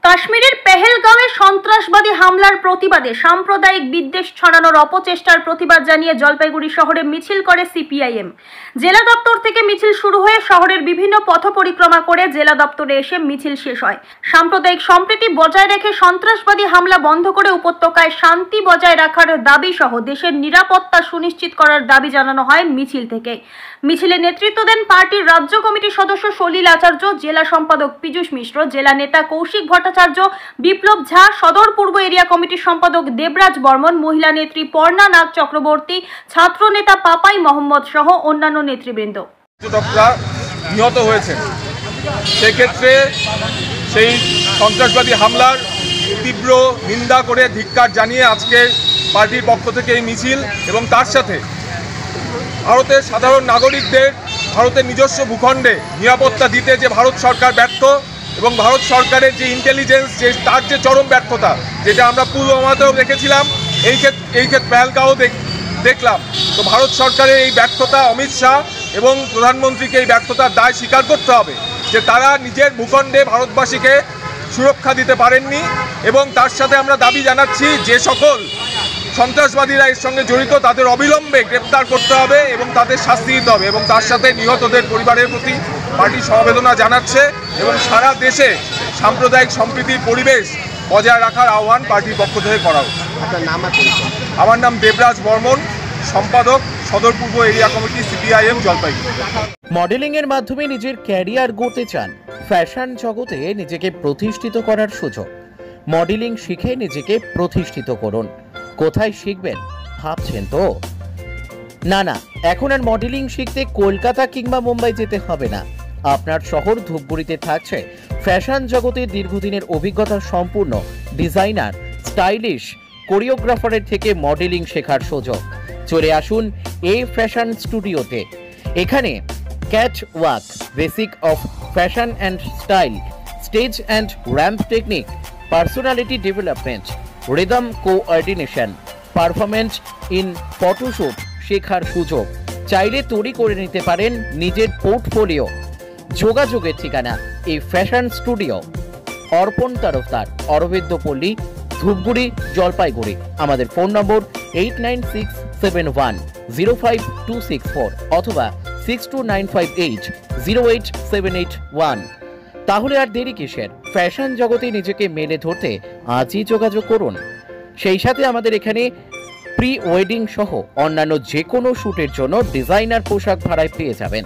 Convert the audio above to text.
কাশ্মীরের পেহেলগাঁওয়ে সন্ত্রাসবাদী হামলার প্রতিবাদে সাম্প্রদায়িক বিদ্বেষ ছড়ানোর অপচেষ্টার প্রতিবাদ জানিয়ে জলপাইগুড়ি শহরে মিছিল করে সিপিআইএম। জেলা দপ্তর থেকে মিছিল শুরু হয়ে শহরের বিভিন্ন পথ পরিক্রমা করে জেলা দপ্তরে এসে মিছিল শেষ হয়। সাম্প্রদায়িক সম্প্রীতি বজায় রেখে সন্ত্রাসবাদী হামলা বন্ধ করে উপত্যকায় শান্তি বজায় রাখার দাবি সহ দেশের নিরাপত্তা সুনিশ্চিত করার দাবি জানানো হয় মিছিল থেকে। মিছিলে নেতৃত্ব দেন পার্টির রাজ্য কমিটির সদস্য সলিল আচার্য, জেলা সম্পাদক পীযূষ মিশ্র, জেলা নেতা কৌশিক ভট্টাচার্য, বিপ্লব ঝা, সদর পূর্ব এরিয়া কমিটির সম্পাদক দেবরাজ বর্মন, মহিলা নেত্রী পর্ণা নাগ চক্রবর্তী, ছাত্র নেতা পাপাই মোহাম্মদ সহ অন্যান্য নেতৃবৃন্দ নিহত হয়েছেন। সেক্ষেত্রে সেই সন্ত্রাসবাদী হামলার তীব্র নিন্দা করে ধিক্কার জানিয়ে আজকে পার্টির পক্ষ থেকে এই মিছিল এবং তার সাথে ভারতের সাধারণ নাগরিকদের ভারতের নিজস্ব ভূখণ্ডে নিরাপত্তা দিতে যে ভারত সরকার ব্যর্থ এবং ভারত সরকারের যে ইন্টেলিজেন্স তার যে চরম ব্যর্থতা, যেটা আমরা পুলওয়ামাতেও দেখেছিলাম, এই ক্ষেত্রে পেহেলগাঁও দেখলাম। তো ভারত সরকারের এই ব্যর্থতা, অমিত শাহ এবং প্রধানমন্ত্রীকে এই ব্যর্থতার দায় স্বীকার করতে হবে যে তারা নিজের ভূখণ্ডে ভারতবাসীকে সুরক্ষা দিতে পারেননি। এবং তার সাথে আমরা দাবি জানাচ্ছি যে সকল সন্ত্রাসবাদীরা এর সঙ্গে জড়িত তাদের অবিলম্বে গ্রেপ্তার করতে হবে এবং তাদের শাস্তি দিতে হবে। এবং তার সাথে নিহতদের পরিবারের প্রতি পার্টি সমবেদনা জানাচ্ছে এবং সারা দেশে সাম্প্রদায়িক সম্প্রীতির পরিবেশ বজায় রাখার আহ্বান পার্টির পক্ষ থেকে করা হচ্ছে। আমার নাম দেবরাজ বর্মন, সম্পাদক, সদর পূর্ব area committee, CPIM, Jalpaiguri. Modelling এর মাধ্যমে নিজের ক্যারিয়ার গড়তে চান? ফ্যাশন জগতে নিজেকে প্রতিষ্ঠিত করার সুযোগ। মডেলিং শিখে নিজেকে প্রতিষ্ঠিত করুন। কোথায় শিখবেন ভাবছেন তো? না, এখন আর মডেলিং শিখতে কলকাতা কিংবা মুম্বাই যেতে হবে না। আপনার শহর ধূপগুড়িতে থাকছে ফ্যাশন জগতে দীর্ঘদিনের অভিজ্ঞতা সম্পূর্ণ ডিজাইনার, স্টাইলিশ কোরিওগ্রাফারের থেকে মডেলিং শেখার সুযোগ। চলে আসুন এই ফ্যাশন স্টুডিওতে। এখানে cat walk, basic of fashion and style, stage and ramp technique, personality development, rhythm coordination, performance in photoshoot শেখার সুযোগ। চাইলে তৈরি করে নিতে পারেন নিজের পোর্টফোলিও। যোগাযোগের ঠিকানা এই ফ্যাশন স্টুডিও, অর্পণ তরফদার, অরবিন্দ পল্লী, ধূপগুড়ি, জলপাইগুড়ি। আমাদের ফোন নম্বর 8967105264 অথবা 6295808781। তাহলে আর দেরি কিসের? ফ্যাশন জগতে নিজেকে মেলে ধরতে আজই যোগাযোগ করুন। সেই সাথে আমাদের এখানে প্রি ওয়েডিং সহ অন্যান্য যে কোনো শ্যুটের জন্য ডিজাইনার পোশাক ভাড়ায় পেয়ে যাবেন।